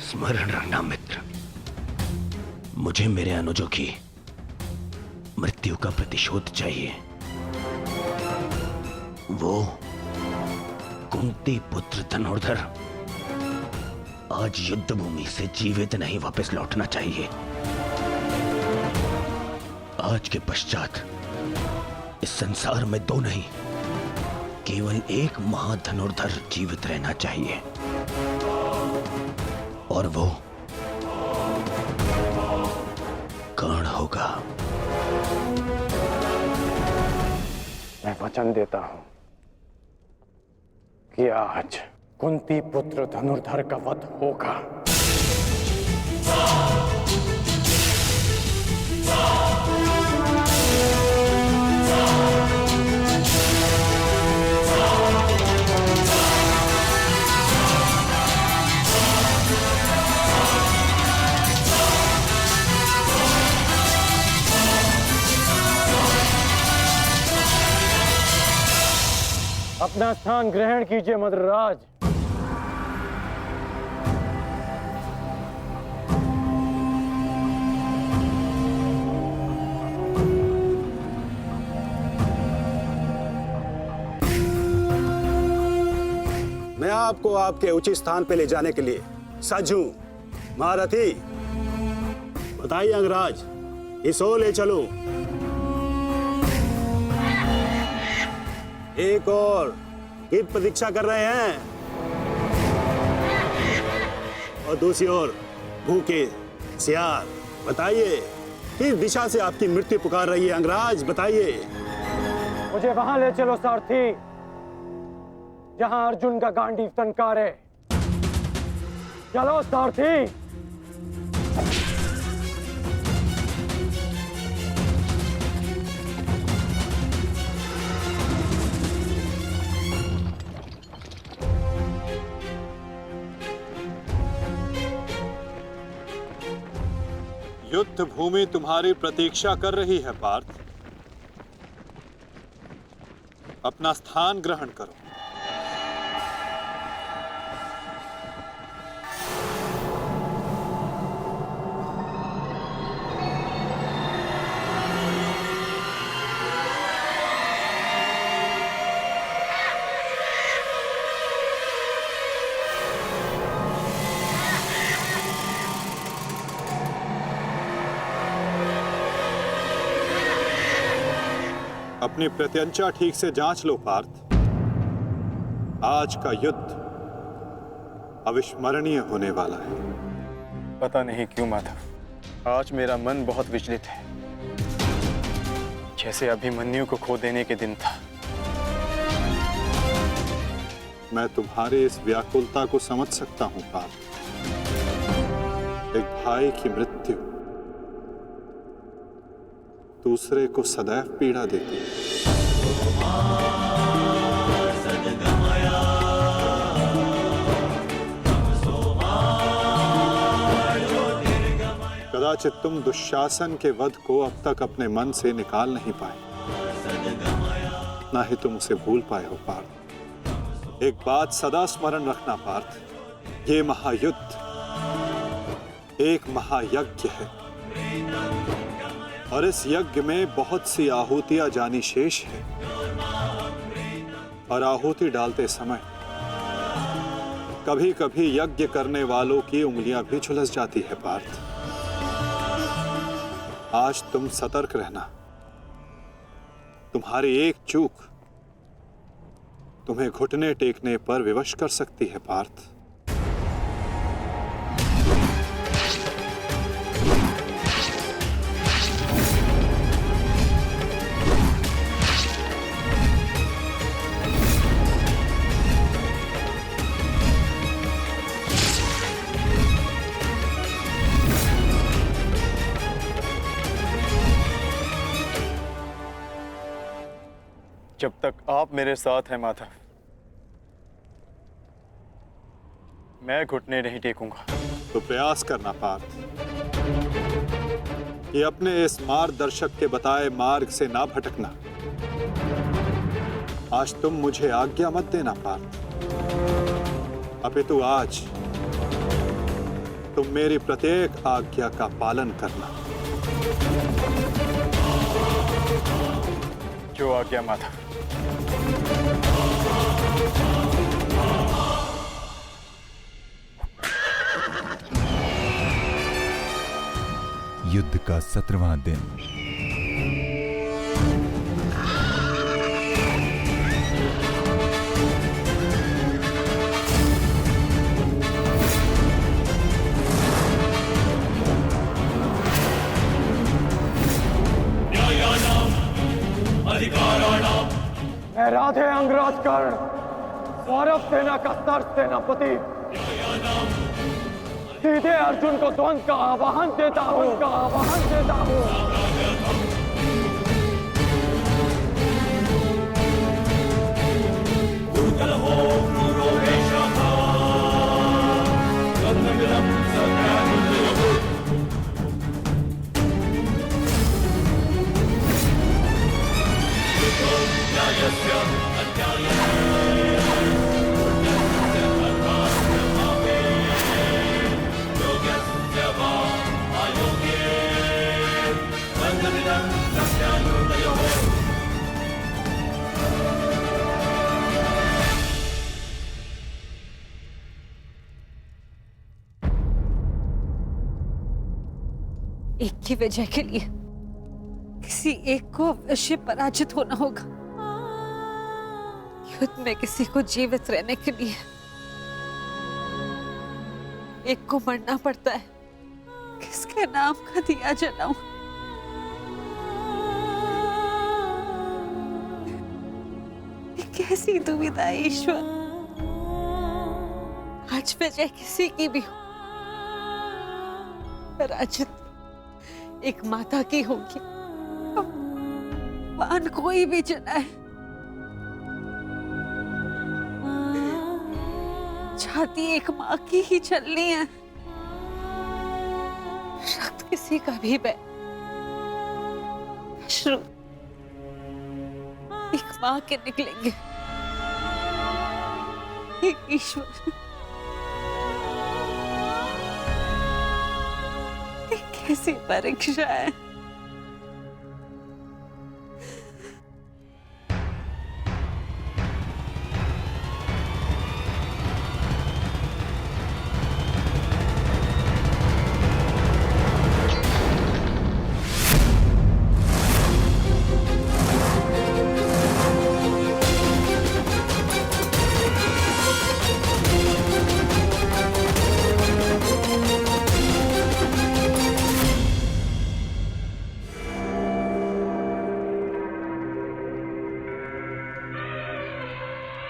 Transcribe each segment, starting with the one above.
स्मरण रखना मित्र, मुझे मेरे अनुजों की मृत्यु का प्रतिशोध चाहिए। वो कुंती पुत्र धनुर्धर आज युद्ध भूमि से जीवित नहीं वापस लौटना चाहिए। आज के पश्चात इस संसार में दो नहीं, केवल एक महाधनुर्धर जीवित रहना चाहिए, और वो कर्ण होगा। मैं वचन देता हूं कि आज कुंती पुत्र धनुर्धर का वध होगा। अपना स्थान ग्रहण कीजिए मद्रराज। मैं आपको आपके उचित स्थान पे ले जाने के लिए सज्ज हूं। महारथी, बताइए अंगराज, इस ओर ले चलूं? एक और की प्रतीक्षा कर रहे हैं, और दूसरी ओर भूखे सियार। बताइए किस दिशा से आपकी मृत्यु पुकार रही है अंगराज, बताइए। मुझे वहां ले चलो सारथी, जहां अर्जुन का गांडीव टंकार है। चलो सारथी। युद्ध भूमि तुम्हारी प्रतीक्षा कर रही है पार्थ। अपना स्थान ग्रहण करो। अपनी प्रत्यंचा ठीक से जांच लो पार्थ। आज का युद्ध अविस्मरणीय होने वाला है। पता नहीं क्यों माधव, आज मेरा मन बहुत विचलित है, जैसे अभिमन्यु को खो देने के दिन था। मैं तुम्हारी इस व्याकुलता को समझ सकता हूं पार्थ। एक भाई की मृत्यु दूसरे को सदैव पीड़ा देती है। कदाचित तुम दुशासन के वध को अब तक अपने मन से निकाल नहीं पाए, ना ही तुम उसे भूल पाए हो पार्थ। एक बात सदा स्मरण रखना पार्थ, ये महायुद्ध एक महायज्ञ है, और इस यज्ञ में बहुत सी आहुतियां जानी शेष है। और आहुति डालते समय कभी कभी यज्ञ करने वालों की उंगलियां भी झुलस जाती है पार्थ। आज तुम सतर्क रहना। तुम्हारी एक चूक तुम्हें घुटने टेकने पर विवश कर सकती है पार्थ। जब तक आप मेरे साथ हैं माधव, मैं घुटने नहीं टेकूंगा। तो प्रयास करना पार्थ कि अपने इस मार्गदर्शक के बताए मार्ग से ना भटकना। आज तुम मुझे आज्ञा मत देना पार्थ, अपितु आज तुम मेरी प्रत्येक आज्ञा का पालन करना। जो आज्ञा माधव। युद्ध का 17वां दिन। मैं राधे अंगराज कर्ण, सौरभ सेना का सर सेनापति सीधे अर्जुन को द्वंद्व का आह्वान देता हूँ। एक की वजह के लिए किसी एक को अवश्य पराजित होना होगा। युद्ध में किसी को जीवित रहने के लिए एक को मरना पड़ता है। किसके नाम का दिया जलाऊं? कैसी दुविधा है ईश्वर। आज वजह किसी की भी हो, पराजित एक माता की होगी। बाण कोई भी चलाए, छाती एक माँ की ही चलनी है। रक्त किसी का भी बह, अश्रु एक माँ के निकलेंगे। एक ईश्वर, कैसी परीक्षा है।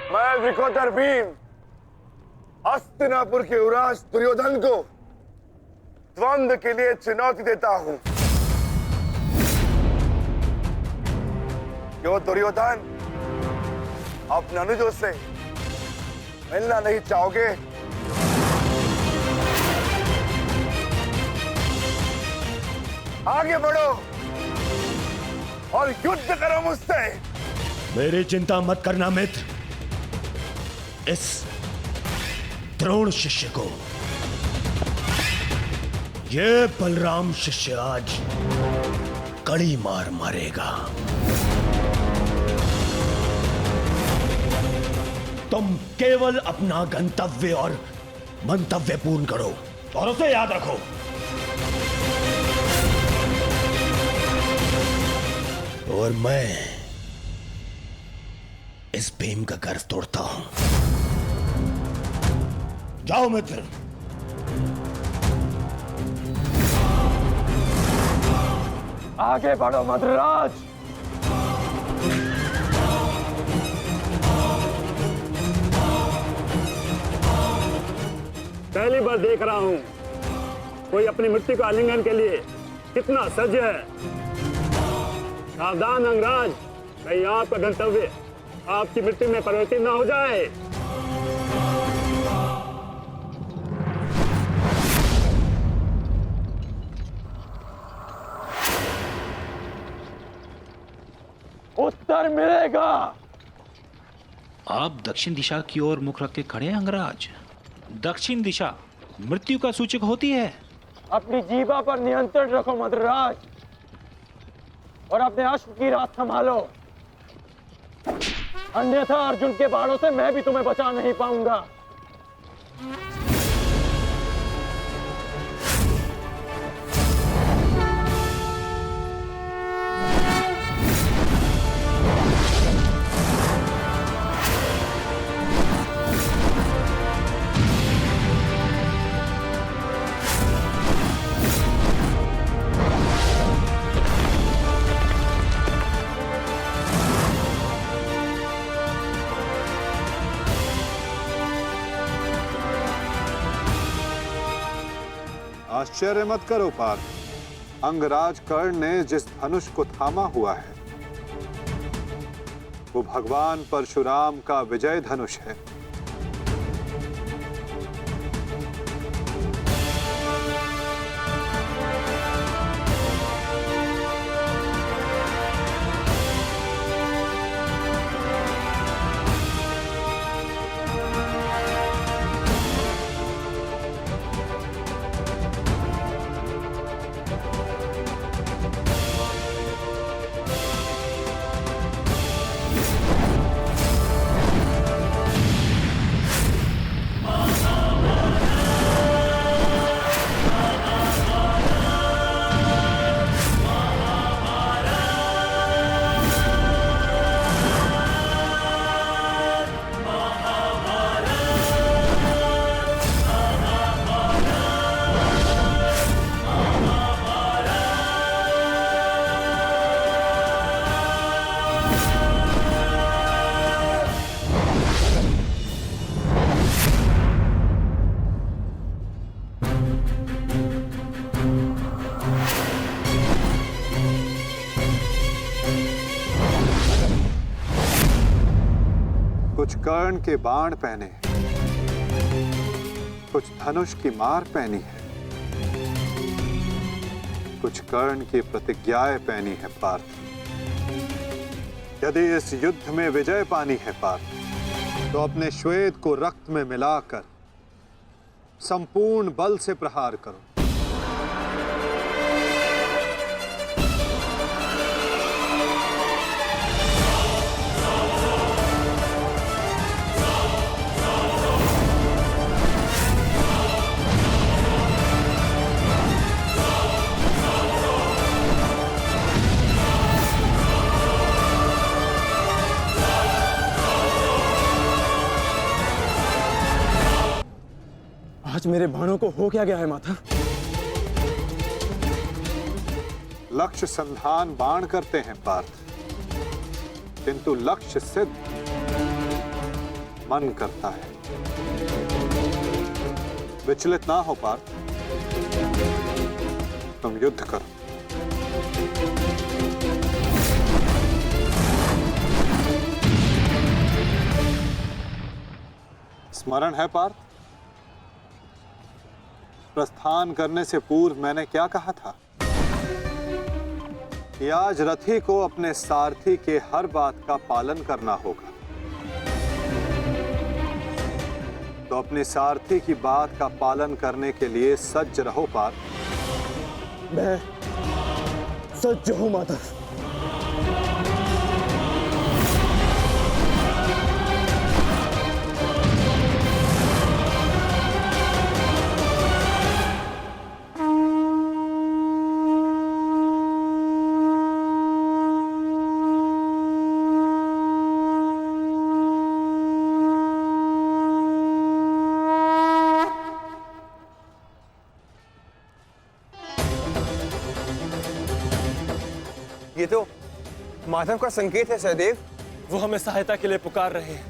मैं विकोतर भीम हस्तिनापुर के युवराज दुर्योधन को द्वंद्व के लिए चुनौती देता हूं। क्यों दुर्योधन, अपने अनुजों से मिलना नहीं चाहोगे? आगे बढ़ो और युद्ध करो मुझसे। मेरी चिंता मत करना मित्र। इस द्रोण शिष्य को, ये बलराम शिष्य आज कड़ी मार मारेगा। तुम केवल अपना गंतव्य और मंतव्य पूर्ण करो और उसे याद रखो। और मैं इस भीम का गर्व तोड़ता हूं। जाओ मित्र। आगे बढ़ो मद्रराज। पहली बार देख रहा हूं कोई अपनी मृत्यु का आलिंगन के लिए कितना सज्ज है। सावधान अंगराज, कहीं आपका गंतव्य आपकी मृत्यु में परिवर्तित न हो जाए। उत्तर मिलेगा। आप दक्षिण दिशा की ओर मुख रख के खड़े हैं अंगराज। दक्षिण दिशा मृत्यु का सूचक होती है। अपनी जीवा पर नियंत्रण रखो मद्रराज, और अपने अश्व की रात संभालो, अन्यथा अर्जुन के बाणों से मैं भी तुम्हें बचा नहीं पाऊंगा। आश्चर्य मत करो पार्थ, अंगराज कर्ण ने जिस धनुष को थामा हुआ है वो भगवान परशुराम का विजय धनुष है। कुछ कर्ण के बाण पहने हैं, कुछ धनुष की मार पहनी है, कुछ कर्ण की प्रतिज्ञाएं पहनी है पार्थ। यदि इस युद्ध में विजय पानी है पार्थ, तो अपने श्वेत को रक्त में मिलाकर संपूर्ण बल से प्रहार करो। आज मेरे बाणों को हो क्या गया है माता? लक्ष्य संधान बाण करते हैं पार्थ, किंतु लक्ष्य सिद्ध मन करता है। विचलित ना हो पार्थ, तुम युद्ध करो। स्मरण है पार्थ, प्रस्थान करने से पूर्व मैंने क्या कहा था कि आज रथी को अपने सारथी के हर बात का पालन करना होगा। तो अपने सारथी की बात का पालन करने के लिए सज्ज रहो पार्थ। मैं सज्ज हूं माता। ये तो माधव का संकेत है सहदेव। वो हमें सहायता के लिए पुकार रहे हैं।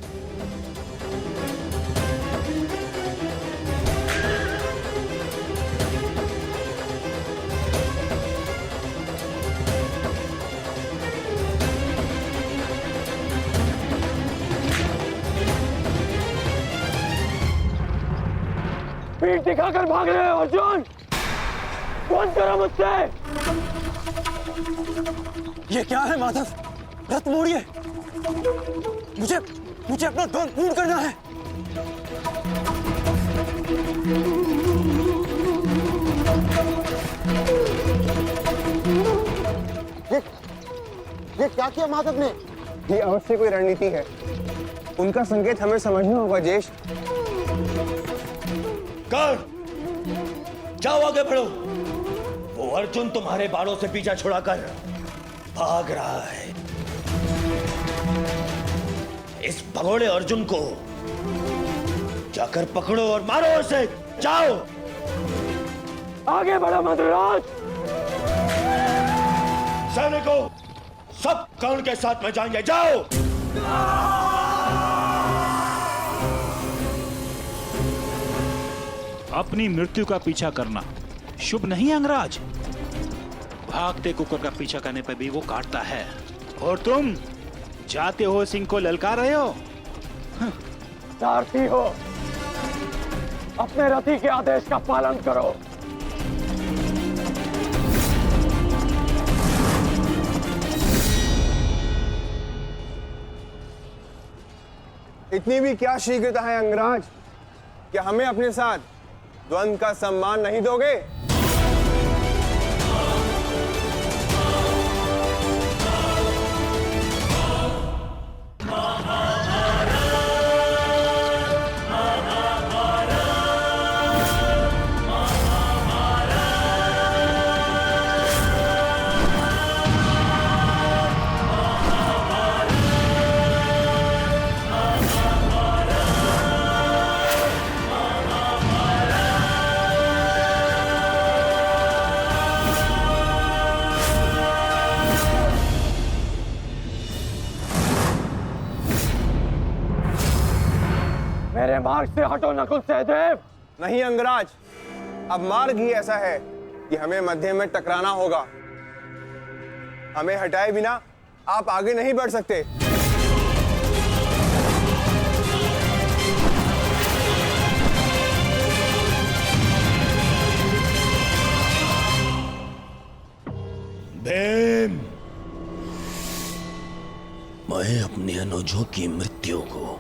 पीठ दिखाकर भाग रहे हो अर्जुन, बंद करो मुझसे। ये क्या है माधव? रथ मोड़िए, मुझे अपना ध्वज पूर्ण करना है। क्या किया माधव ने? ये अवश्य कोई रणनीति है। उनका संकेत हमें समझना होगा जेश। कर, जाओ आगे बढ़ो। वो अर्जुन तुम्हारे बालों से पीछा छुड़ाकर भाग रहा है। इस भगोड़े अर्जुन को जाकर पकड़ो और मारो उसे। जाओ आगे बढ़ो मद्राज। सैनिकों, सब कर्ण के साथ में जाएंगे। जाओ। अपनी मृत्यु का पीछा करना शुभ नहीं अंगराज। भागते कुकर का पीछा करने पर भी वो काटता है, और तुम जाते हो सिंह को ललकार रहे हो। सारथी हो, अपने रथी के आदेश का पालन करो। इतनी भी क्या शीघ्रता है अंगराज? क्या हमें अपने साथ द्वंद्व का सम्मान नहीं दोगे? मेरे मार्ग से हटो नकुल सहदेव। नहीं अंगराज, अब मार्ग ही ऐसा है कि हमें मध्य में टकराना होगा। हमें हटाए बिना आप आगे नहीं बढ़ सकते। भीम, मैं अपने अनुजों की मृत्यु को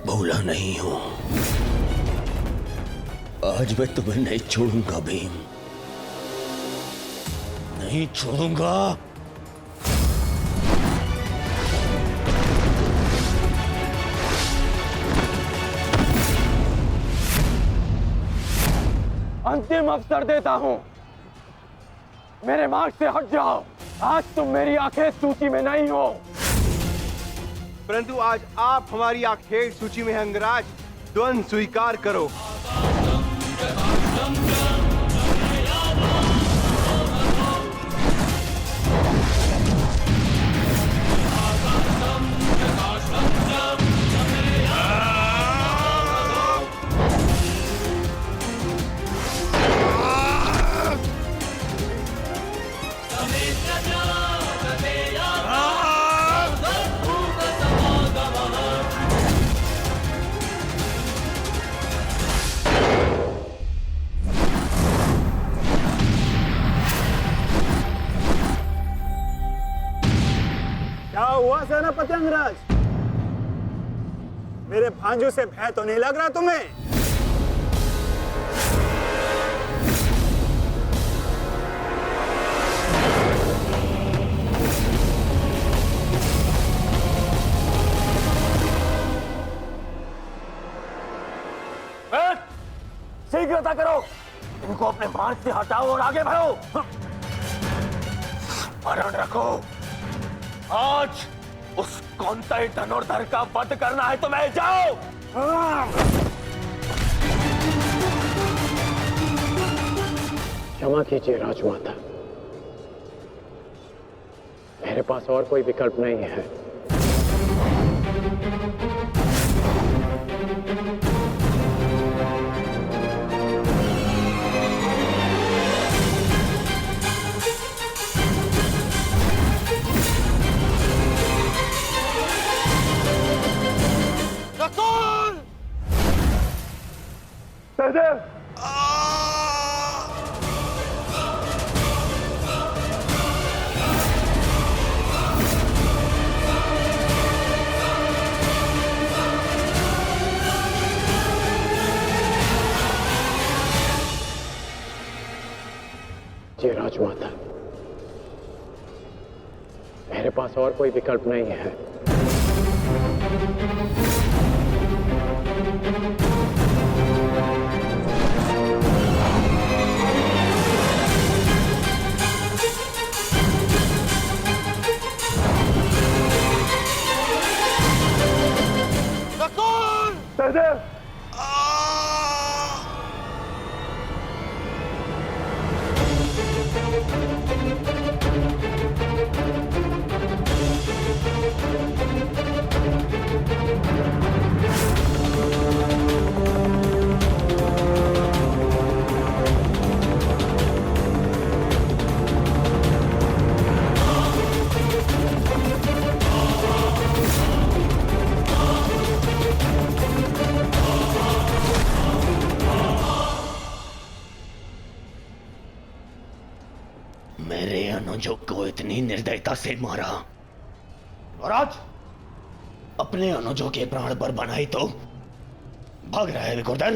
भूला नहीं हूं। आज मैं तुम्हें नहीं छोड़ूंगा भीम, नहीं छोड़ूंगा। अंतिम अवसर देता हूं, मेरे मार्ग से हट जाओ। आज तुम मेरी आंखें सूची में नहीं हो, परंतु आज आप हमारी आखेट सूची में हैं अंगराज। द्वंद्व स्वीकार करो। क्या हुआ सेनापति अंगराज? मेरे भांजू से भय तो नहीं लग रहा तुम्हें? शीघ्रता करो, इनको अपने मार्ग से हटाओ और आगे बढ़ो। स्मरण रखो, आज उस कौंतई धनुर्धर का वध करना है तुम्हें। जाओ। क्षमा कीजिए राजमाता, मेरे पास और कोई विकल्प नहीं है। सहदेव, जी राजमाता, पास और कोई विकल्प नहीं है। सहदेव! मेरे अनुजों को इतनी निर्दयता से मारा और आज अपने अनुजों के प्राण पर बनाई तो भाग रहा है विकुर्दर।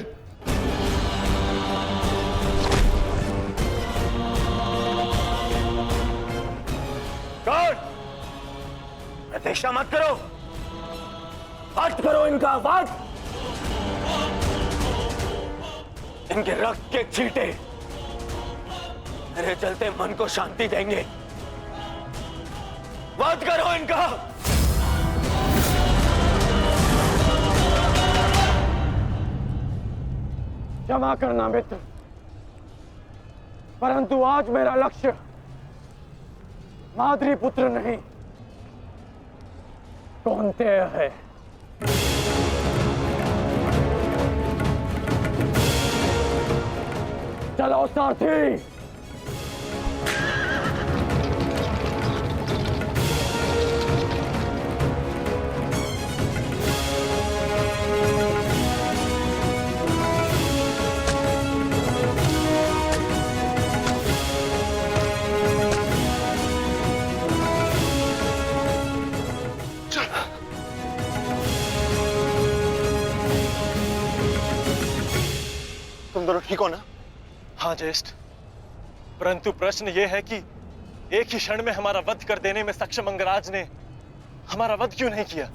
गार्ड! प्रतीक्षा मत करो, वध करो इनका वध। इनके रक्त के छींटे मेरे चलते मन को शांति देंगे। वध करो इनका। क्षमा करना मित्र, परंतु आज मेरा लक्ष्य माद्री पुत्र नहीं कौन्तेय है। चलो सारथी। तुम दोनों ठीक हो ना? हाँ ज्येष्ठ, परंतु प्रश्न यह है कि एक ही क्षण में हमारा वध कर देने में सक्षम अंगराज ने हमारा वध क्यों नहीं किया?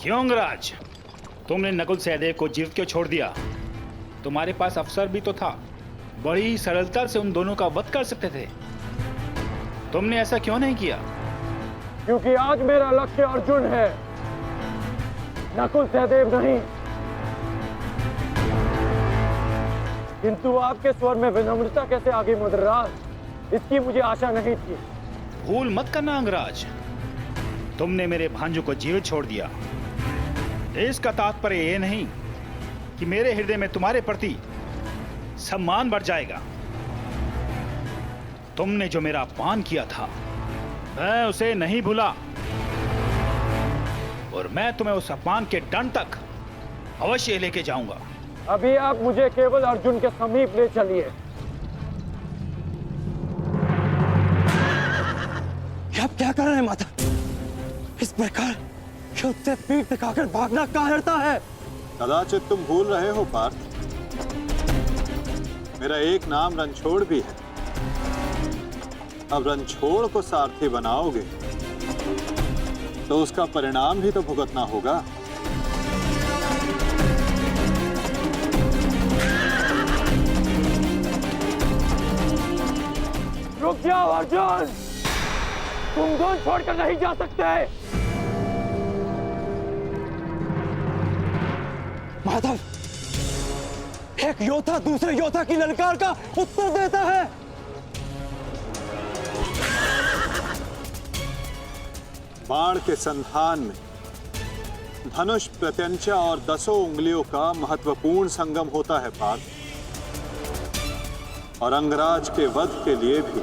क्यों अंगराज, तुमने नकुल सहदेव को जीवित क्यों छोड़ दिया? तुम्हारे पास अवसर भी तो था, बड़ी सरलता से उन दोनों का वध कर सकते थे। तुमने ऐसा क्यों नहीं किया? क्योंकि आज मेरा लक्ष्य अर्जुन है, नकुल सहदेव नहीं। किंतु आपके स्वर में विनम्रता कैसे आ गई मुद्राज, इसकी मुझे आशा नहीं थी। भूल मत करना अंगराज, तुमने मेरे भांजों को जीवित छोड़ दिया। इसका तात्पर्य यह नहीं कि मेरे हृदय में तुम्हारे प्रति सम्मान बढ़ जाएगा। तुमने जो मेरा अपमान किया था मैं उसे नहीं भूला, और मैं तुम्हें उस अपमान के दंड तक अवश्य लेके जाऊंगा। अभी आप मुझे केवल अर्जुन के समीप ले चलिए। आप क्या कर रहे हैं माता? इस प्रकार युद्ध से पीठ दिखाकर भागना कायरता है। कदाचित तुम भूल रहे हो पार्थ, मेरा एक नाम रणछोड़ भी है। अब रणछोड़ को सारथी बनाओगे तो उसका परिणाम भी तो भुगतना होगा। रुक जाओ अर्जुन, तुम दोनों छोड़कर नहीं जा सकते। माधव, एक योद्धा दूसरे योद्धा की ललकार का उत्तर देता है। बाण के संधान में धनुष, प्रत्यंचा और 10 उंगलियों का महत्वपूर्ण संगम होता है पार्थ, और अंगराज के वध के लिए भी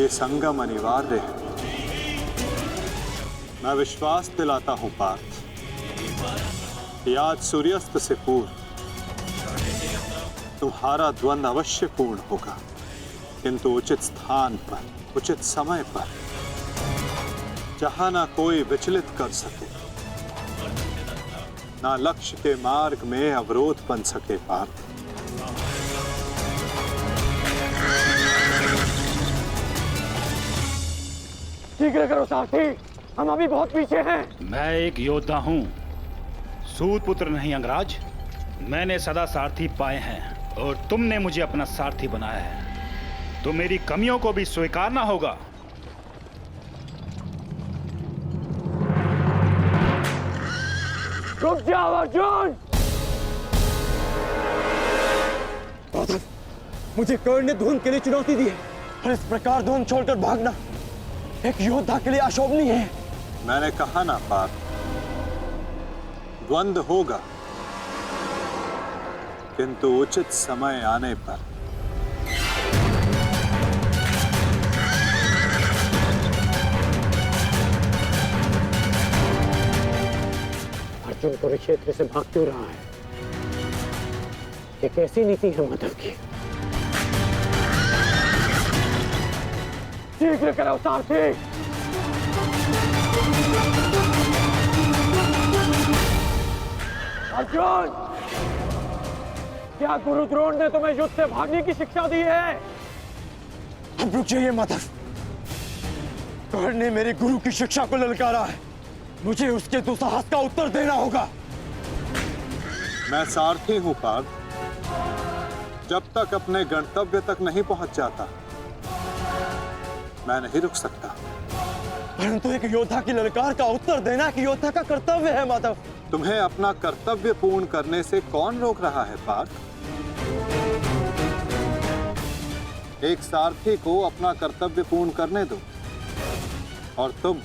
ये संगम अनिवार्य है। मैं विश्वास दिलाता हूं पार्थ, आज सूर्यास्त से पूर्व तुम्हारा द्वंद्व अवश्य पूर्ण होगा, किंतु उचित स्थान पर, उचित समय पर जहां ना कोई विचलित कर सके, ना लक्ष्य के मार्ग में अवरोध बन सके पार्थ। शीघ्र करो सारथी, हम अभी बहुत पीछे हैं। मैं एक योद्धा हूँ, सूत पुत्र नहीं अंगराज। मैंने सदा सारथी पाए हैं और तुमने मुझे अपना सारथी बनाया है, तो मेरी कमियों को भी स्वीकारना होगा। रुक जाओ अर्जुन। मुझे कर्ण ने धुन के लिए चुनौती दी है और इस प्रकार धुन छोड़कर भागना एक योद्धा के लिए अशोभनीय है। मैंने कहा ना पार्थ, द्वंद्व होगा, किंतु उचित समय आने पर। अर्जुन कुरुक्षेत्र से भाग क्यों रहा है? ये कैसी नीति है माधव की? शीघ्र करो सारथी। अर्जुन, क्या गुरु द्रोण ने तुम्हें युद्ध से भागने की शिक्षा दी है? अब रुक जाइए माधव। कर्ण ने मेरे गुरु की शिक्षा को ललकारा है, मुझे उसके दुस्साहस का उत्तर देना होगा। मैं सारथी हूं पार्थ, जब तक अपने गंतव्य तक नहीं पहुंच जाता मैं नहीं रुक सकता। परंतु एक योद्धा की ललकार का उत्तर देना कि योद्धा का कर्तव्य है माधव। तुम्हें अपना कर्तव्य पूर्ण करने से कौन रोक रहा है पार्थ? एक सारथी को अपना कर्तव्य पूर्ण करने दो और तुम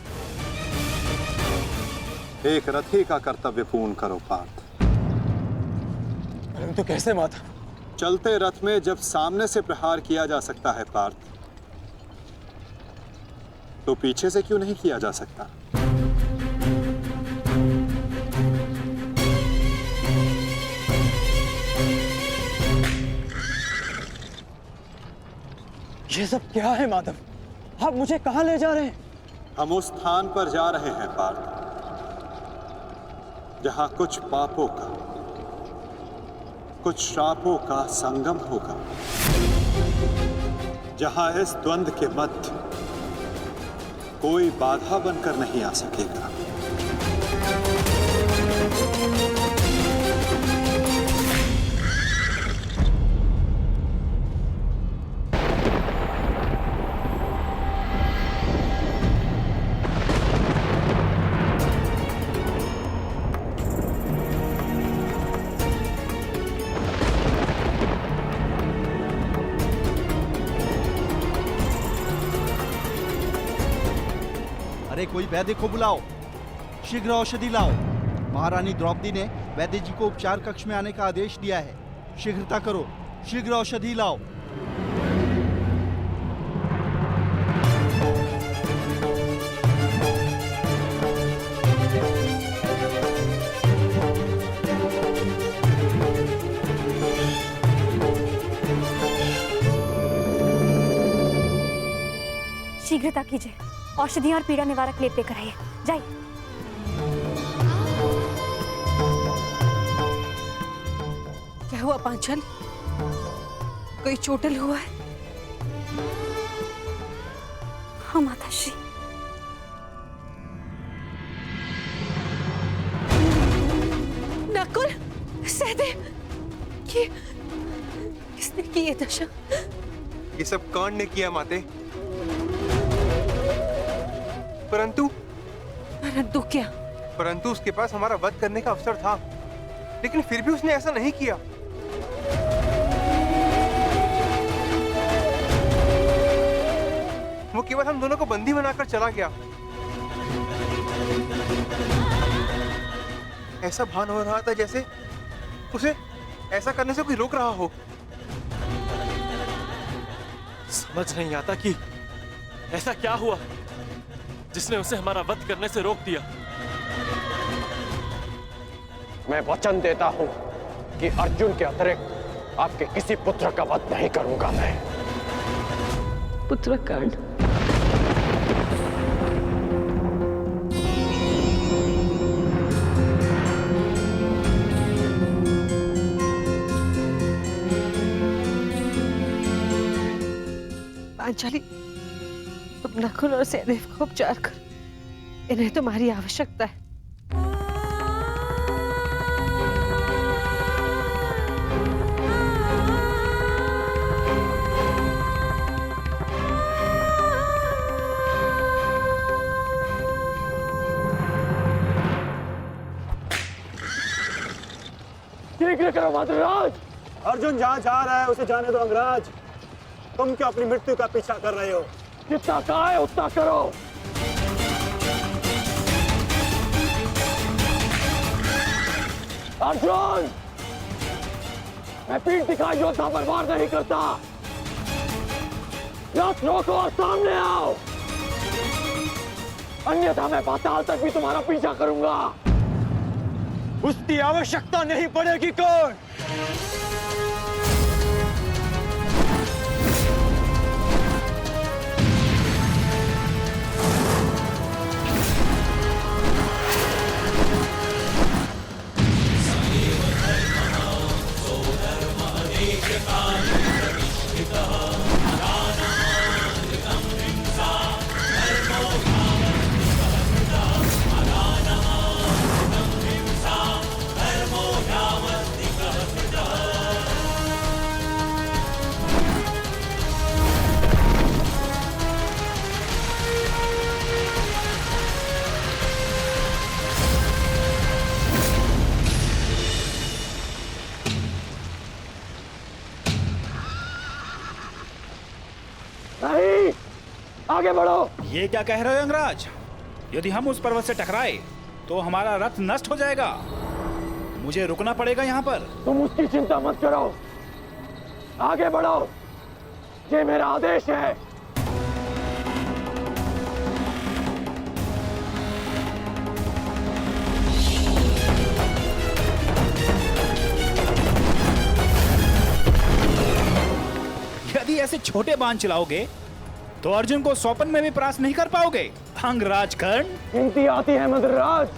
एक रथी का कर्तव्य पूर्ण करो पार्थ। परंतु कैसे माधव? चलते रथ में जब सामने से प्रहार किया जा सकता है पार्थ, तो पीछे से क्यों नहीं किया जा सकता? ये सब क्या है माधव? आप मुझे कहां ले जा रहे हैं? हम उस स्थान पर जा रहे हैं पार्थ, जहां कुछ पापों का, कुछ श्रापों का संगम होगा, जहां इस द्वंद्व के मध्य कोई बाधा बनकर नहीं आ सकेगा। कोई वैद्य को बुलाओ, शीघ्र औषधि लाओ। महारानी द्रौपदी ने वैद्य जी को उपचार कक्ष में आने का आदेश दिया है। शीघ्रता करो, शीघ्र औषधि लाओ। शीघ्रता कीजिए, औषधि और पीड़ा निवारक लेप लेकर आइए। जाइए। क्या हुआ पांचल? कोई चोटल हुआ है? हाँ माताश्री। नकुल, सहदेव, किसने की ये दशा? ये सब कर्ण ने किया माते। परंतु क्या? परंतु उसके पास हमारा वध करने का अवसर था, लेकिन फिर भी उसने ऐसा नहीं किया। वो केवल हम दोनों को बंदी बनाकर चला गया। ऐसा भान हो रहा था जैसे उसे ऐसा करने से कोई रोक रहा हो। समझ नहीं आता कि ऐसा क्या हुआ जिसने उसे हमारा वध करने से रोक दिया। मैं वचन देता हूं कि अर्जुन के अतिरिक्त आपके किसी पुत्र का वध नहीं करूंगा मैं। पुत्र कर्ण, पांचाली, तुम नकुल और सहदेव को उपचार कर, इन्हें तुम्हारी आवश्यकता है। शीघ्र करो मद्राज। अर्जुन जहाँ जा रहा है उसे जाने दो अंगराज। तुम क्यों अपनी मृत्यु का पीछा कर रहे हो? जितना कहा है उतना करो। अर्जुन, मैं पीठ दिखा योद्धा बर्बाद नहीं करता। रथ रोको और सामने आओ, अन्यथा मैं पाताल तक भी तुम्हारा पीछा करूंगा। उसकी आवश्यकता नहीं पड़ेगी कौन? नहीं, आगे बढ़ो। ये क्या कह रहे हो अंगराज? यदि हम उस पर्वत से टकराए तो हमारा रथ नष्ट हो जाएगा। मुझे रुकना पड़ेगा यहाँ पर। तुम उसकी चिंता मत करो, आगे बढ़ो, ये मेरा आदेश है। यदि ऐसे छोटे बाण चलाओगे तो अर्जुन को स्वप्न में भी परास्त नहीं कर पाओगे। अंगराज कर्ण, गिनती आती है मद्राज।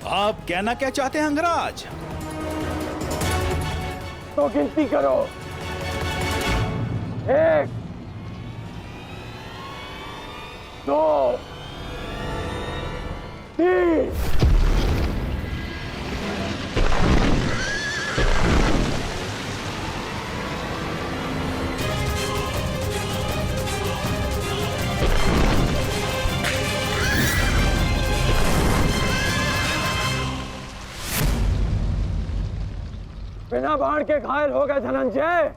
आप कहना क्या चाहते हैं अंगराज? तो गिनती करो। 1, 2, 3। बिना बाण के घायल हो गए धनंजय।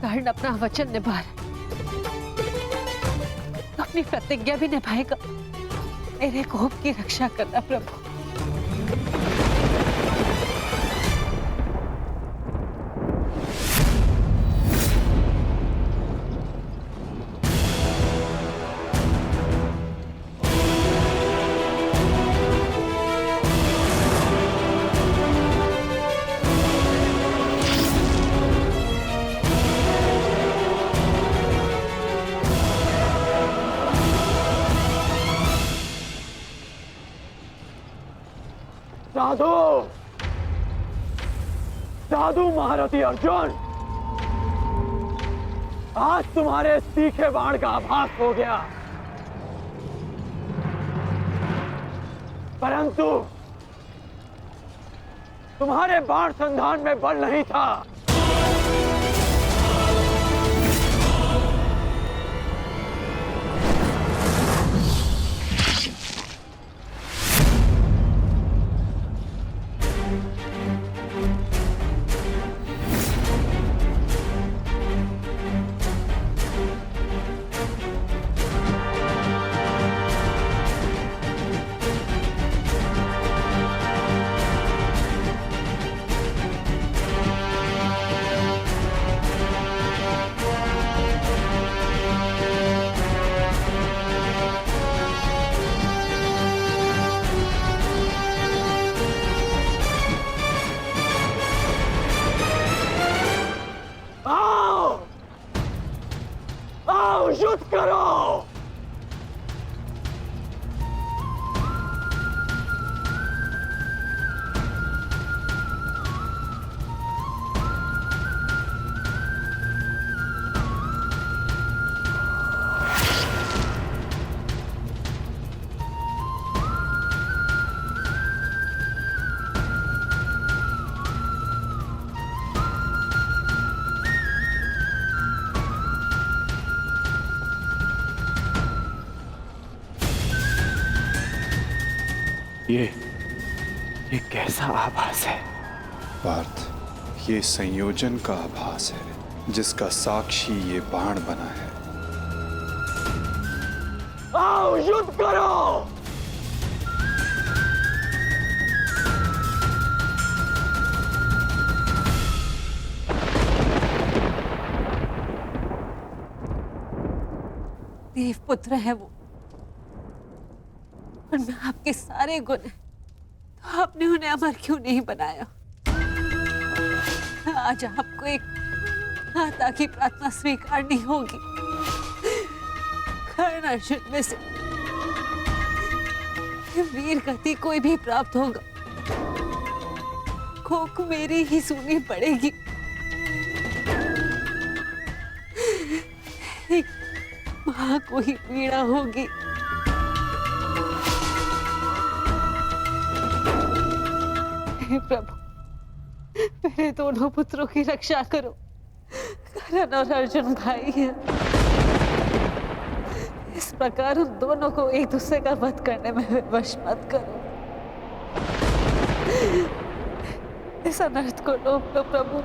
कर्ण अपना वचन निभा रहा, अपनी प्रतिज्ञा भी निभाएगा। मेरे कोप की रक्षा करना प्रभु। साधु, साधु महारथी अर्जुन, आज तुम्हारे तीखे बाण का आभास हो गया, परंतु तुम्हारे बाण संधान में बल नहीं था। युद्ध करो। ये कैसा आभास है? पार्थ, ये संयोजन का आभास है जिसका साक्षी ये बाण बना है। आओ युद्ध करो। देवपुत्र है वो, और मैं आपके सारे गुण हैं, तो आपने उन्हें अमर क्यों नहीं बनाया? आज आपको एक माता की प्रार्थना स्वीकारनी होगी। कर्ण अर्जुन में से वीर गति कोई भी प्राप्त होगा, कोक मेरी ही सुननी पड़ेगी। एक मां को ही पीड़ा होगी। हे प्रभु, मेरे दोनों पुत्रों की रक्षा करो। कर्ण और अर्जुन भाई हैं। इस प्रकार उन दोनों को एक दूसरे का वध करने में विवश मत करो। इस अनर्थ को रोक लो प्रभु।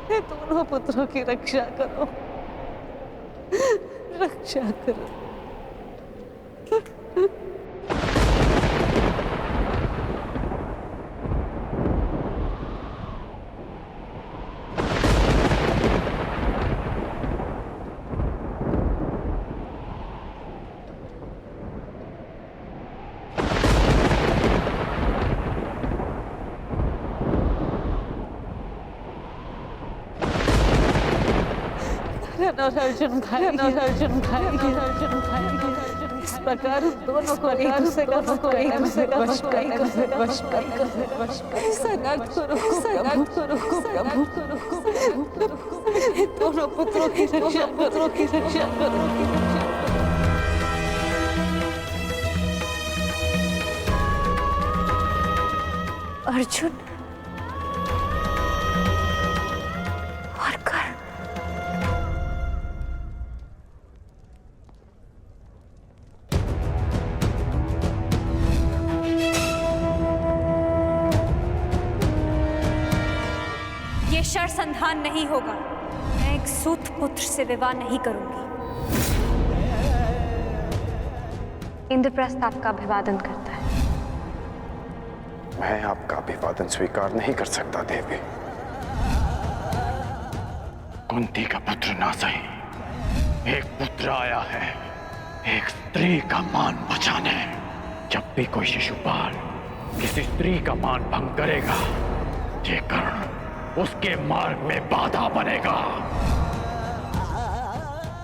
मेरे दोनों पुत्रों की रक्षा करो, रक्षा करो। और अर्जुन भाई, इस प्रकार दोनों को एक दूसरे का वध करने में वश दोनों पुत्रों की रक्षा करो। अर्जुन और कर्ण। ये शरसंधान नहीं होगा। मैं एक सूत पुत्र से विवाह नहीं करूंगी। इंद्रप्रस्थ आपका अभिवादन करता है। मैं आपका अभिवादन स्वीकार नहीं कर सकता देवी। कुंती का पुत्र ना सही, एक पुत्र आया है एक स्त्री का मान बचाने। जब भी कोई शिशुपाल किसी स्त्री का मान भंग करेगा, ये कर्ण उसके मार्ग में बाधा बनेगा।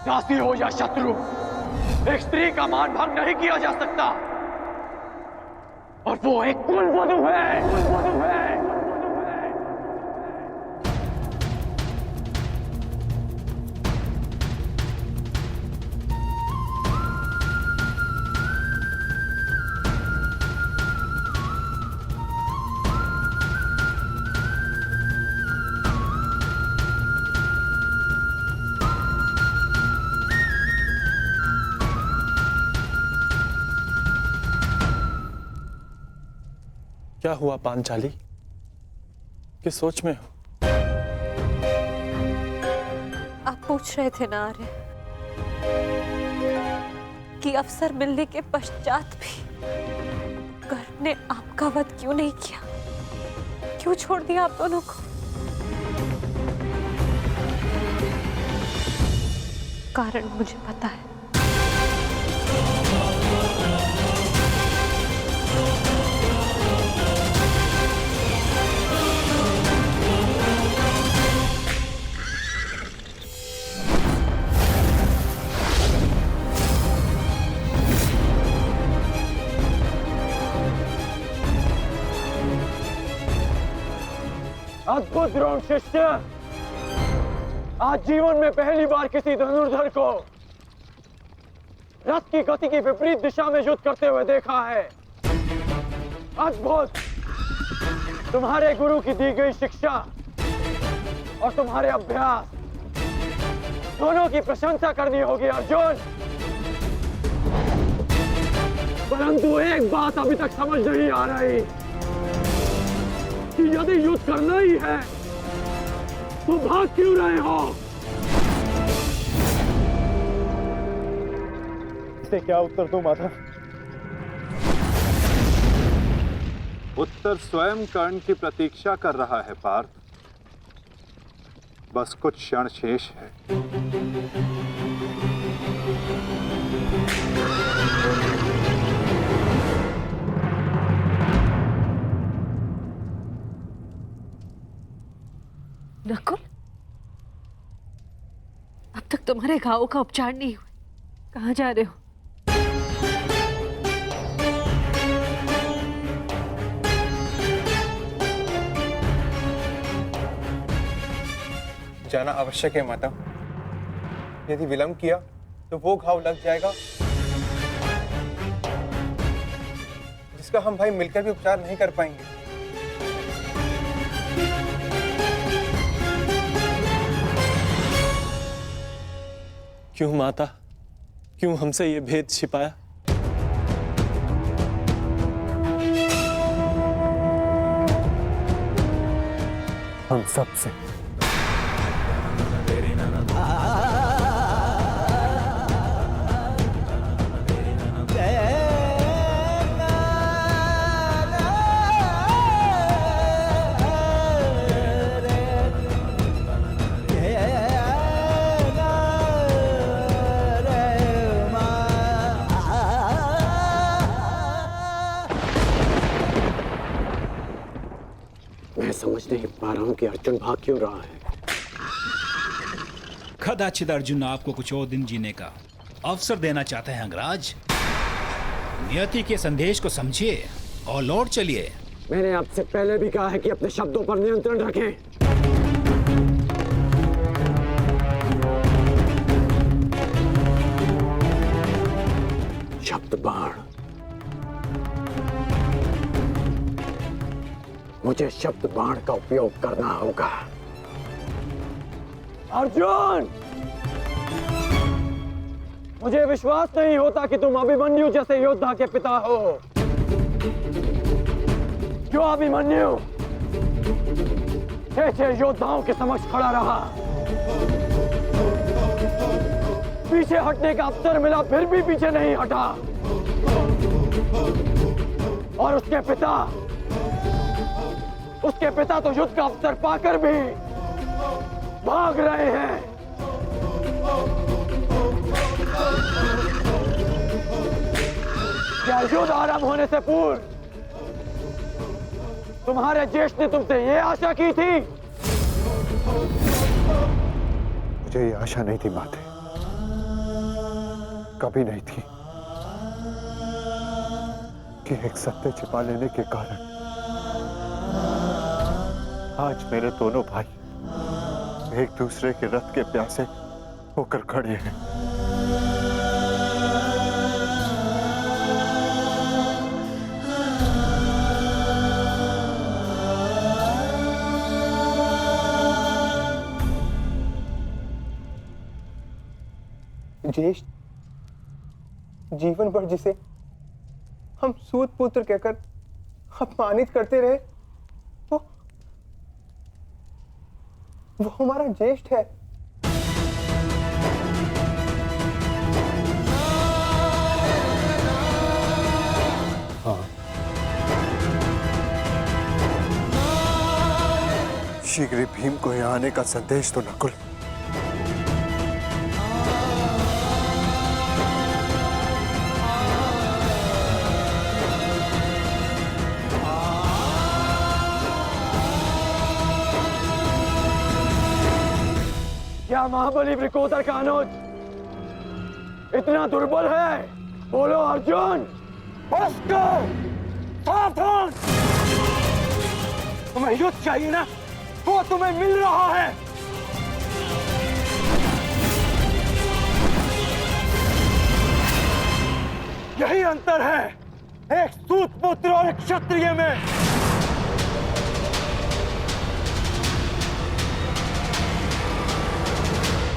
दासी हो या शत्रु, एक स्त्री का मान भंग नहीं किया जा सकता, और वो एक कुलवधू है। क्या हुआ पांचाली? किस सोच में हो? आप पूछ रहे थे ना आर्य कि अवसर मिलने के पश्चात भी कर्ण ने आपका वध क्यों नहीं किया, क्यों छोड़ दिया आप दोनों को? कारण मुझे पता है। अद्भुत द्रोण शिष्य, आज जीवन में पहली बार किसी धनुर्धर को रथ की गति की विपरीत दिशा में युद्ध करते हुए देखा है। अद्भुत! तुम्हारे गुरु की दी गई शिक्षा और तुम्हारे अभ्यास दोनों की प्रशंसा करनी होगी अर्जुन। परंतु एक बात अभी तक समझ नहीं आ रही कि यदि युद्ध करना ही है तो भाग क्यों रहे हो? इसे क्या उत्तर दूं माता? उत्तर स्वयं कर्ण की प्रतीक्षा कर रहा है पार्थ। बस कुछ क्षण शेष है। नकुल, अब तक तुम्हारे घावों का उपचार नहीं हुआ। कहाँ जा रहे हो? जाना आवश्यक है माता। यदि विलंब किया तो वो घाव लग जाएगा जिसका हम भाई मिलकर भी उपचार नहीं कर पाएंगे। क्यों माता, क्यों हमसे ये भेद छिपाया? हम सबसे। मैं समझ नहीं पा रहा हूं कि अर्जुन भाग क्यों रहा है। कदाचित अर्जुन आपको कुछ और दिन जीने का अवसर देना चाहते हैं अंगराज। नियति के संदेश को समझिए और लौट चलिए। मैंने आपसे पहले भी कहा है कि अपने शब्दों पर नियंत्रण रखें। शब्द बाण। मुझे शब्द बाण का उपयोग करना होगा। अर्जुन, मुझे विश्वास नहीं होता कि तुम अभिमन्यु जैसे योद्धा के पिता हो। जो अभिमन्यु 6 योद्धाओं के समक्ष खड़ा रहा, पीछे हटने का अवसर मिला फिर भी पीछे नहीं हटा, और उसके पिता तो युद्ध का अवसर पाकर भी भाग रहे हैं। क्या युद्ध आरंभ होने से पूर्व तुम्हारे ज्येष्ठ ने तुमसे ये आशा की थी? मुझे ये आशा नहीं थी माते, कभी नहीं थी कि एक सत्य छिपा लेने के कारण आज मेरे दोनों भाई एक दूसरे के रथ के प्यासे होकर खड़े हैं। ज्येष्ठ जीवन भर जिसे हम सूत पुत्र कहकर अपमानित करते रहे, वो हमारा ज्येष्ठ है। हाँ, शीघ्र ही भीम को यहाँ आने का संदेश तो नकुल। क्या महाबली वृकोदर का अनुज इतना दुर्बल है? बोलो अर्जुन। सावधान! तुम्हें युद्ध चाहिए ना? वो तुम्हें मिल रहा है। यही अंतर है एक सूत पुत्र और एक क्षत्रिय में।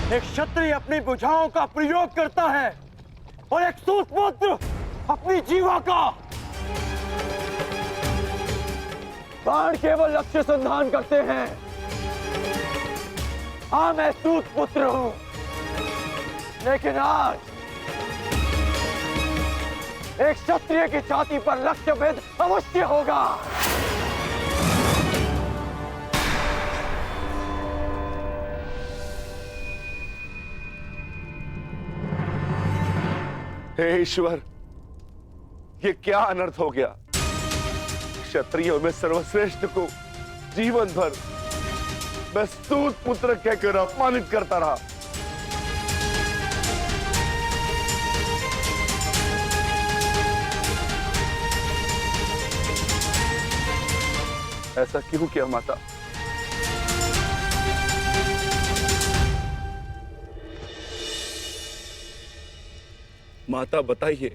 एक क्षत्रिय अपनी भुजाओं का प्रयोग करता है और एक सूत पुत्र अपनी जीवा का। बाण केवल लक्ष्य संधान करते हैं। हाँ, मैं सूत पुत्र हूं, लेकिन आज एक क्षत्रिय की छाती पर लक्ष्य भेद अवश्य होगा। हे ईश्वर, ये क्या अनर्थ हो गया। क्षत्रियों में सर्वश्रेष्ठ को जीवन भर मैं सूत पुत्र कहकर अपमानित करता रहा। ऐसा क्यों किया माता? माता बताइए,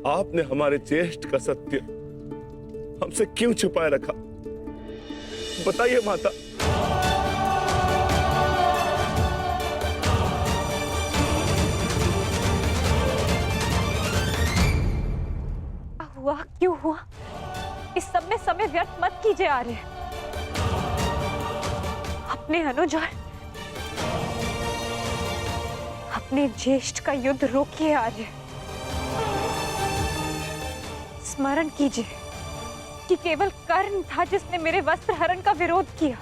आपने हमारे ज्येष्ठ का सत्य हमसे क्यों छुपाए रखा? बताइए माता। हुआ क्यों हुआ? इस सब में समय व्यर्थ मत कीजिए आर्य। अपने अनुज और अपने ज्येष्ठ का युद्ध रोकिए आर्य। स्मरण कीजिए कि केवल कर्ण था जिसने मेरे वस्त्र हरण का विरोध किया,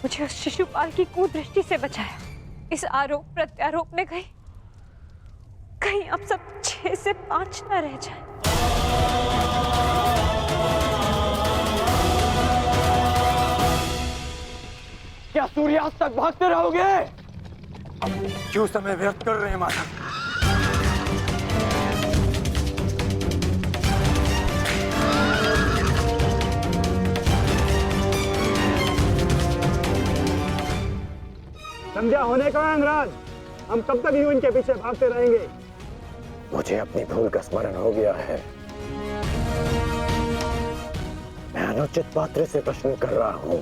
मुझे उस शिशुपाल की कुदृष्टि से बचाया। इस आरोप प्रत्यारोप में कहीं अब सब 6 से 5 न रह जाए। क्या सूर्यास्त तक भागते रहोगे? क्यों समय व्यर्थ कर रहे हैं माता? संध्या होने का है अंगराज, हम कब तक यूं इनके पीछे भागते रहेंगे? मुझे अपनी भूल का स्मरण हो गया है। मैं अनुचित पात्र से प्रश्न कर रहा हूं।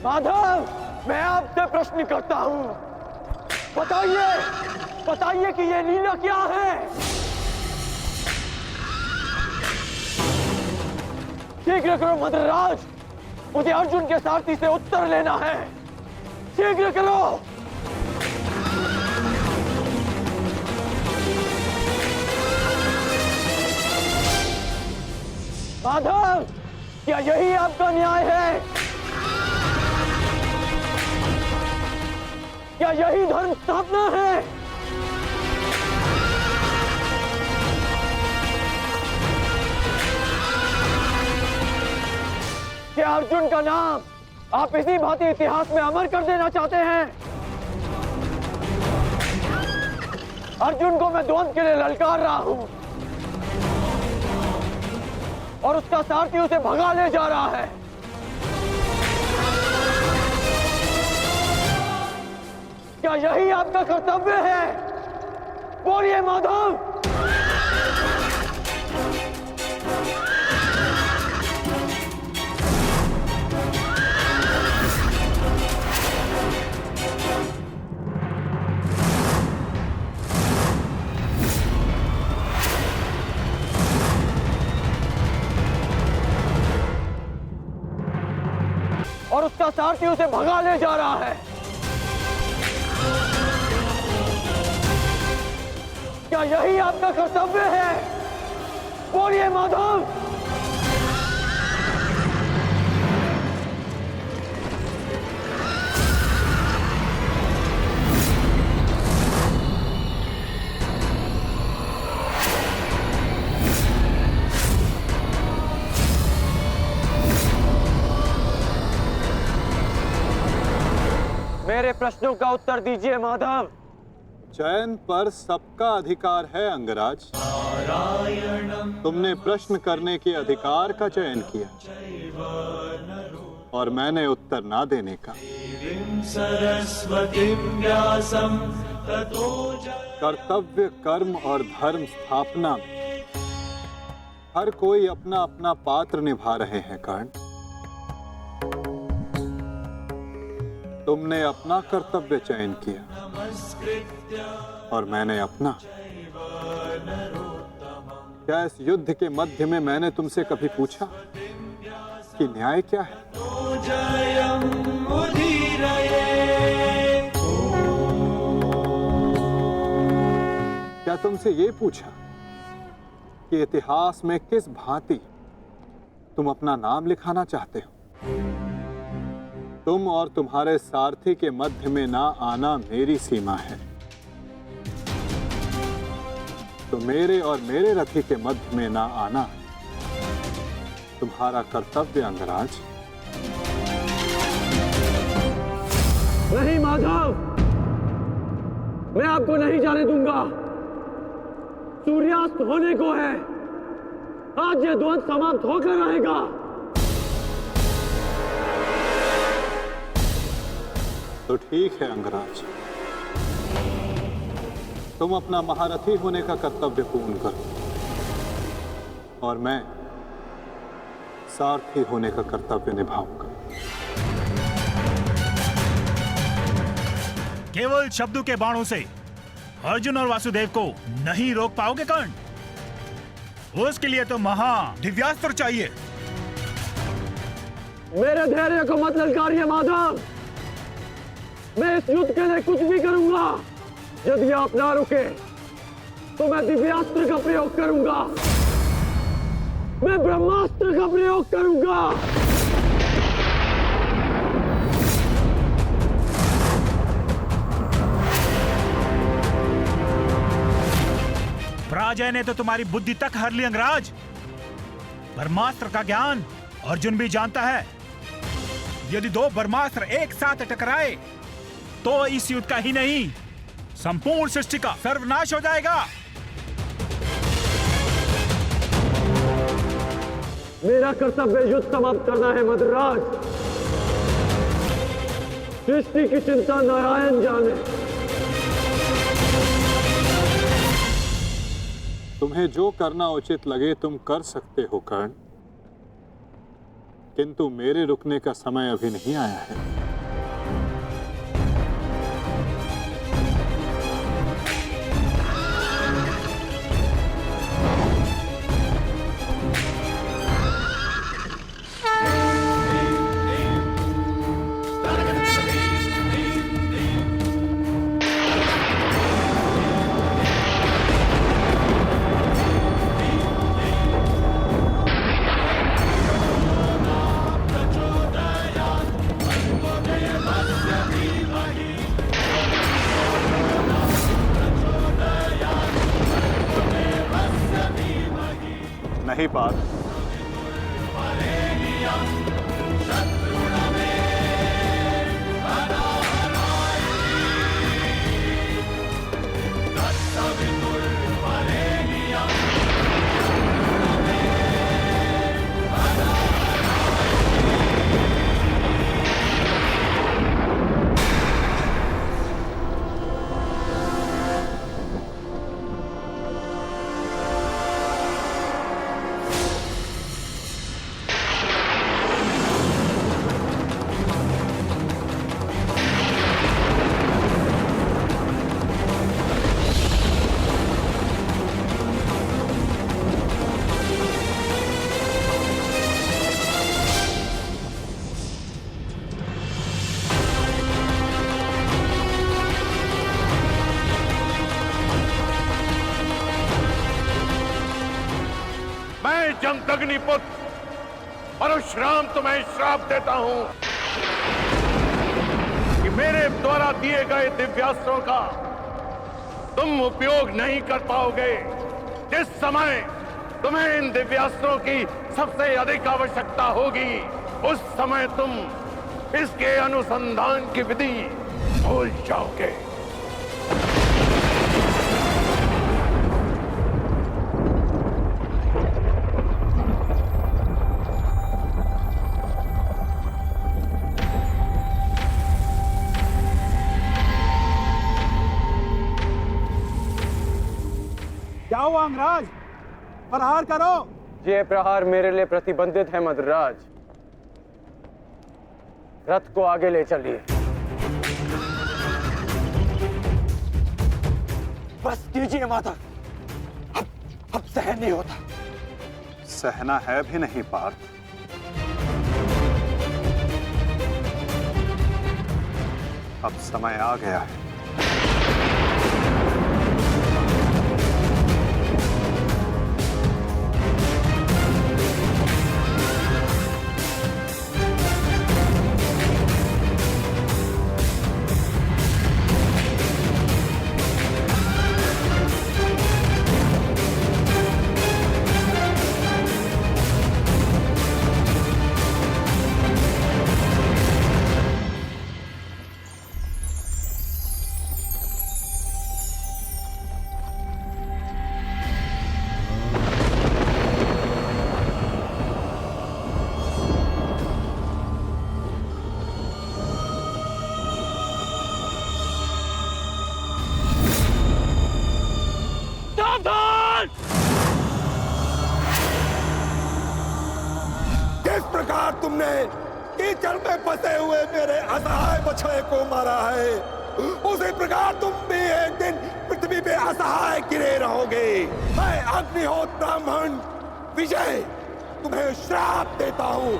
माधव, मैं आपसे प्रश्न करता हूं। बताइए कि ये लीला क्या है? शीघ्र करो मद्रराज, मुझे अर्जुन के सारथी से उत्तर लेना है। शीघ्र करो। माधव, क्या यही आपका न्याय है? क्या यही धर्म स्थापना है? क्या अर्जुन का नाम आप इसी भांति इतिहास में अमर कर देना चाहते हैं? अर्जुन को मैं द्वंद्व के लिए ललकार रहा हूं और उसका सारथी उसे भगा ले जा रहा है। क्या यही आपका कर्तव्य है? बोलिए माधव। और उसका सारथी उसे भगा ले जा रहा है। क्या यही आपका कर्तव्य है? बोलिए माधव। मेरे प्रश्नों का उत्तर दीजिए माधव। चयन पर सबका अधिकार है अंगराज। तुमने प्रश्न करने के अधिकार का चयन किया और मैंने उत्तर ना देने का। कर्तव्य, कर्म और धर्म स्थापना में हर कोई अपना अपना पात्र निभा रहे हैं कर्ण। तुमने अपना कर्तव्य चयन किया और मैंने अपना। क्या इस युद्ध के मध्य में मैंने तुमसे कभी पूछा कि न्याय क्या है? क्या तुमसे ये पूछा कि इतिहास में किस भांति तुम अपना नाम लिखाना चाहते हो? तुम और तुम्हारे सारथी के मध्य में ना आना मेरी सीमा है, तो मेरे और मेरे रथी के मध्य में ना आना तुम्हारा कर्तव्य अंगराज। नहीं माधव, मैं आपको नहीं जाने दूंगा। सूर्यास्त होने को है, आज ये द्वंद समाप्त होकर रहेगा। तो ठीक है अंगराज, तुम अपना महारथी होने का कर्तव्य पूर्ण करो और मैं सारथी होने का कर्तव्य निभाऊंगा। केवल शब्दों के बाणों से अर्जुन और वासुदेव को नहीं रोक पाओगे कर्ण। उसके लिए तो महा दिव्यास्त्र चाहिए। मेरे धैर्य को मत ललकारिए माधव, मैं इस युद्ध के लिए कुछ भी करूंगा। यदि आप ना रुके तो मैं दिव्यास्त्र का प्रयोग करूंगा, मैं ब्रह्मास्त्र का प्रयोग करूंगा। पराजय ने तो तुम्हारी बुद्धि तक हर ली अंगराज। ब्रह्मास्त्र का ज्ञान अर्जुन भी जानता है। यदि दो ब्रह्मास्त्र एक साथ टकराए तो इस युद्ध का ही नहीं, संपूर्ण सृष्टि का सर्वनाश हो जाएगा। मेरा कर्तव्य युद्ध समाप्त करना है मद्राज। सृष्टि की चिंता नारायण जाने। तुम्हें जो करना उचित लगे तुम कर सकते हो कर्ण, किंतु मेरे रुकने का समय अभी नहीं आया है। नहीं पार्थ, जमदग्निपुत्र परशुराम तुम्हें श्राप देता हूं कि मेरे द्वारा दिए गए दिव्यास्त्रों का तुम उपयोग नहीं कर पाओगे। जिस समय तुम्हें इन दिव्यास्त्रों की सबसे अधिक आवश्यकता होगी, उस समय तुम इसके अनुसंधान की विधि भूल जाओगे। क्या हुआ अंगराज? प्रहार करो। ये प्रहार मेरे लिए प्रतिबंधित है मद्राज। रथ को आगे ले चलिए। बस कीजिए माता, अब सहन नहीं होता। सहना है भी नहीं पार्थ। अब समय आ गया है। किस प्रकार तुमने कीचड़ में फंसे हुए मेरे असहाय बछड़े को मारा है, उसी प्रकार तुम भी एक दिन पृथ्वी पे असहाय गिरे रहोगे। मैं अग्निहोत्र ब्राह्मण विजय तुम्हें श्राप देता हूँ।